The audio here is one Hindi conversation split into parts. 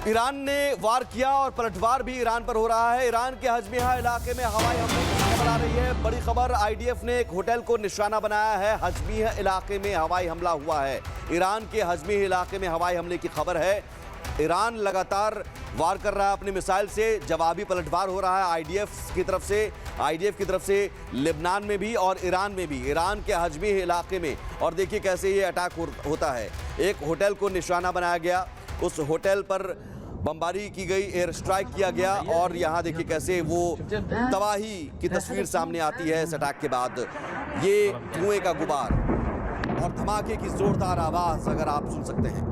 ईरान ने वार किया और पलटवार भी ईरान पर हो रहा है। ईरान के हजमिया इलाके में हवाई हमले की खबर आ रही है। बड़ी खबर, आईडीएफ ने एक होटल को निशाना बनाया है। हजमिया इलाके में हवाई हमला हुआ है। ईरान के हजमिया इलाके में हवाई हमले की खबर है। ईरान लगातार वार कर रहा है अपनी मिसाइल से। जवाबी पलटवार हो रहा है आईडीएफ की तरफ से लेबनान में भी और ईरान में भी, ईरान के हजमिया इलाके में। और देखिए कैसे ये अटैक होता है। एक होटल को निशाना बनाया गया, उस होटल पर बमबारी की गई, एयर स्ट्राइक किया गया और यहाँ देखिए कैसे वो तबाही की तस्वीर सामने आती है इस अटैक के बाद। ये धुएं का गुबार और धमाके की जोरदार आवाज अगर आप सुन सकते हैं।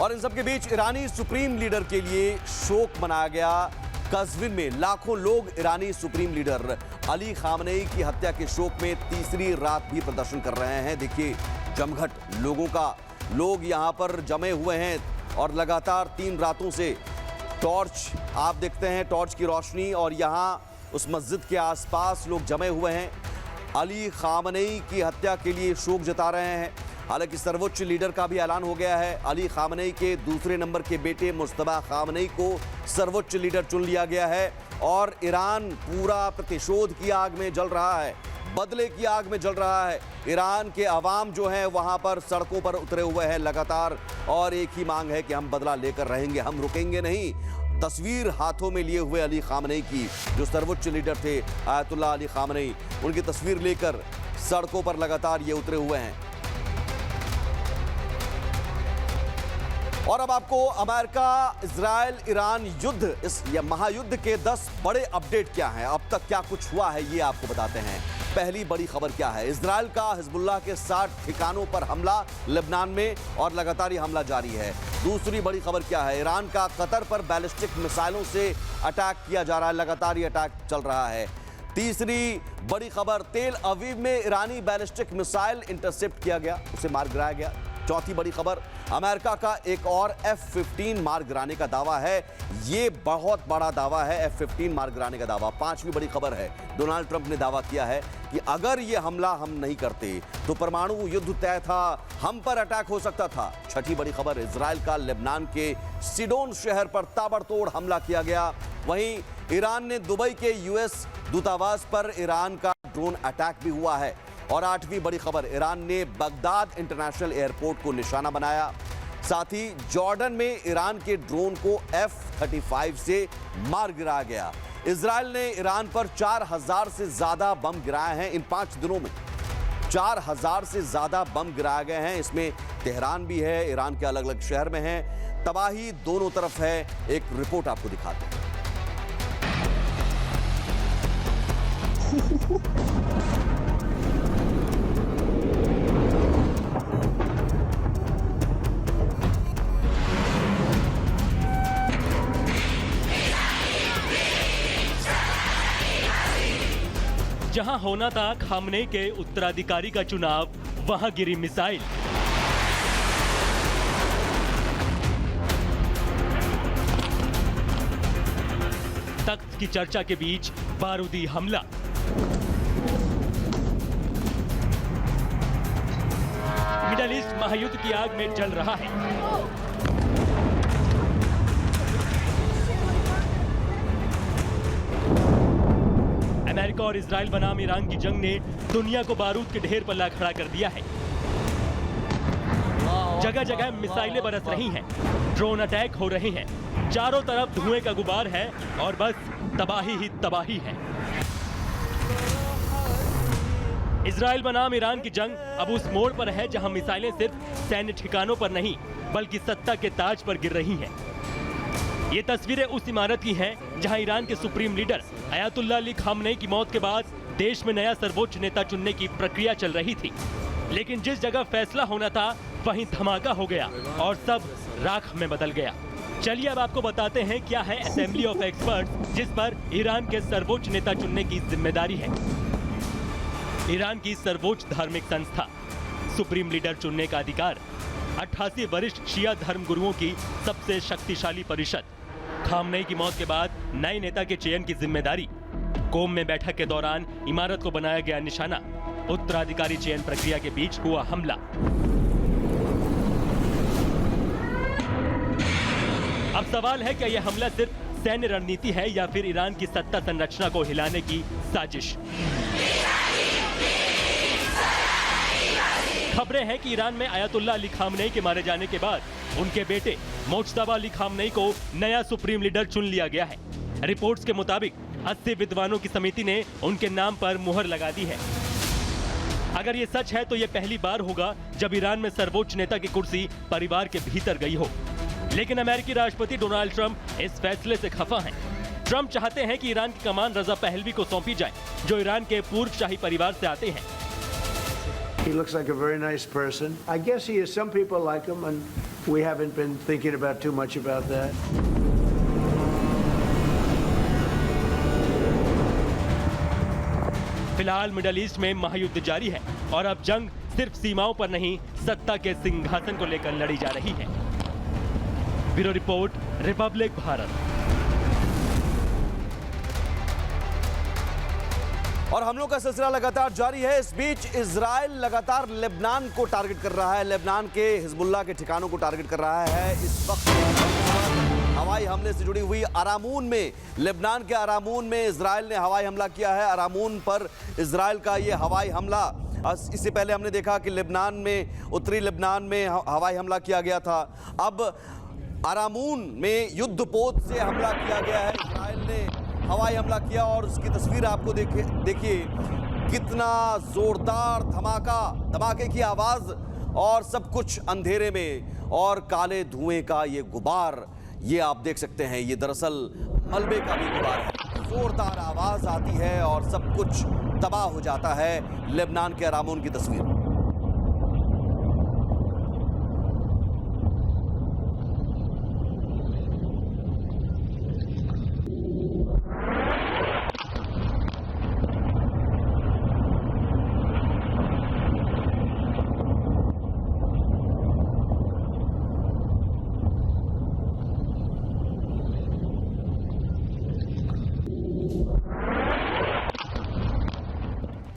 और इन सबके बीच ईरानी सुप्रीम लीडर के लिए शोक मनाया गया। कज़विन में लाखों लोग ईरानी सुप्रीम लीडर अली खामनेई की हत्या के शोक में तीसरी रात भी प्रदर्शन कर रहे हैं। देखिए जमघट लोग यहाँ पर जमे हुए हैं और लगातार 3 रातों से टॉर्च आप देखते हैं, टॉर्च की रोशनी, और यहाँ उस मस्जिद के आसपास लोग जमे हुए हैं। अली खामनेई की हत्या के लिए शोक जता रहे हैं। हालांकि सर्वोच्च लीडर का भी ऐलान हो गया है। अली खामनेई के दूसरे नंबर के बेटे मुस्तफा खामनेई को सर्वोच्च लीडर चुन लिया गया है और ईरान पूरा प्रतिशोध की आग में जल रहा है, बदले की आग में जल रहा है। ईरान के अवाम जो हैं वहां पर सड़कों पर उतरे हुए हैं लगातार और एक ही मांग है कि हम बदला लेकर रहेंगे, हम रुकेंगे नहीं। तस्वीर हाथों में लिए हुए अली खामनेई की, जो सर्वोच्च लीडर थे आयतुल्लाह अली खामनेई, उनकी तस्वीर लेकर सड़कों पर लगातार ये उतरे हुए हैं। और अब आपको अमेरिका इजराइल ईरान युद्ध, इस महायुद्ध के 10 बड़े अपडेट क्या हैं, अब तक क्या कुछ हुआ है, ये आपको बताते हैं। पहली बड़ी खबर क्या है, इजराइल का हिजबुल्लाह के 60 ठिकानों पर हमला लेबनान में और लगातार ये हमला जारी है। दूसरी बड़ी खबर क्या है, ईरान का कतर पर बैलिस्टिक मिसाइलों से अटैक किया जा रहा है, लगातार ये अटैक चल रहा है। तीसरी बड़ी खबर, तेल अवीव में ईरानी बैलिस्टिक मिसाइल इंटरसेप्ट किया गया, उसे मार गिराया गया। चौथी बड़ी खबर, अमेरिका का एक और F-15 मार गिराने का दावा है। ये बहुत बड़ा दावा है, F-15 मार गिराने का दावा। पांचवी बड़ी खबर है, डोनाल्ड ट्रंप ने दावा किया है कि अगर ये हमला हम नहीं करते तो परमाणु युद्ध तय था, हम पर अटैक हो सकता था। छठी बड़ी खबर, इजराइल का लेबनान के सिडोन शहर पर ताबड़तोड़ हमला किया गया। वहीं ईरान ने दुबई के यूएस दूतावास पर ईरान का ड्रोन अटैक भी हुआ है। और आठवीं बड़ी खबर, ईरान ने बगदाद इंटरनेशनल एयरपोर्ट को निशाना बनाया। साथ ही जॉर्डन में ईरान के ड्रोन को F-35 से मार गिराया गया। इजराइल ने ईरान पर 4000 से ज्यादा बम गिराए हैं। इन 5 दिनों में 4000 से ज्यादा बम गिराए गए हैं। इसमें तेहरान भी है, ईरान के अलग अलग शहर में है। तबाही दोनों तरफ है। एक रिपोर्ट आपको दिखाते हैं। जहां होना था खामनेई के उत्तराधिकारी का चुनाव, वहां गिरी मिसाइल। तख्त की चर्चा के बीच बारूदी हमला। मिडल ईस्ट महायुद्ध की आग में जल रहा है। अमेरिका और इजराइल बनाम ईरान की जंग ने दुनिया को बारूद के ढेर पर ला खड़ा कर दिया है। जगह जगह मिसाइलें बरस रही हैं, ड्रोन अटैक हो रहे हैं, चारों तरफ धुएं का गुबार है और बस तबाही ही तबाही है। इजराइल बनाम ईरान की जंग अब उस मोड़ पर है जहां मिसाइलें सिर्फ सैन्य ठिकानों पर नहीं बल्कि सत्ता के ताज पर गिर रही हैं। ये तस्वीरें उस इमारत की हैं जहां ईरान के supreme leader Ayatollah Ali Khamenei की मौत के बाद देश में नया सर्वोच्च नेता चुनने की प्रक्रिया चल रही थी। लेकिन जिस जगह फैसला होना था वहीं धमाका हो गया और सब राख में बदल गया। चलिए अब आपको बताते हैं क्या है असेंबली ऑफ एक्सपर्ट्स, जिस पर ईरान के सर्वोच्च नेता चुनने की जिम्मेदारी है। ईरान की सर्वोच्च धार्मिक संस्था, सुप्रीम लीडर चुनने का अधिकार, 88 वरिष्ठ शिया धर्म गुरुओं की सबसे शक्तिशाली परिषद, खामनेई की मौत के बाद नए नेता के चयन की जिम्मेदारी, कोम में बैठक के दौरान इमारत को बनाया गया निशाना, उत्तराधिकारी चयन प्रक्रिया के बीच हुआ हमला। अब सवाल है, क्या यह हमला सिर्फ सैन्य रणनीति है या फिर ईरान की सत्ता संरचना को हिलाने की साजिश? खबरें हैं कि ईरान में अयातुल्ला अली खामनेई के मारे जाने के बाद उनके बेटे मुज्तबा अली खामनेई को नया सुप्रीम लीडर चुन लिया गया है। रिपोर्ट्स के मुताबिक 80 विद्वानों की समिति ने उनके नाम पर मुहर लगा दी है। अगर ये सच है तो ये पहली बार होगा जब ईरान में सर्वोच्च नेता की कुर्सी परिवार के भीतर गई हो। लेकिन अमेरिकी राष्ट्रपति डोनाल्ड ट्रंप इस फैसले से खफा हैं। ट्रंप चाहते हैं कि ईरान की कमान रजा पहलवी को सौंपी जाए, जो ईरान के पूर्व शाही परिवार से आते हैं। He looks like a very nice person. I guess he is. Some people like him, and we haven't been thinking about too much about that. फिलहाल मिडल ईस्ट में महायुद्ध जारी है और अब जंग सिर्फ सीमाओं पर नहीं, सत्ता के सिंहासन को लेकर लड़ी जा रही है। Bureau report, Republic Bharat. और हमलों का सिलसिला लगातार जारी है। इस बीच इजराइल लगातार लेबनान को टारगेट कर रहा है, लेबनान के हिजबुल्लाह के ठिकानों को टारगेट कर रहा है। इस वक्त हवाई हमले से जुड़ी हुई अरामून में, लेबनान के अरामून में इजराइल ने हवाई हमला किया है। अरामून पर इजराइल का ये हवाई हमला, इससे पहले हमने देखा कि लेबनान में, उत्तरी लेबनान में हवाई हमला किया गया था। अब अरामून में युद्धपोत से हमला किया गया है। इजराइल ने हवाई हमला किया और उसकी तस्वीर आपको देखिए कितना जोरदार धमाके की आवाज और सब कुछ अंधेरे में और काले धुएं का ये गुबार, ये आप देख सकते हैं। ये दरअसल मलबे का भी गुबार है। जोरदार आवाज आती है और सब कुछ तबाह हो जाता है। लेबनान के अरामून की तस्वीर।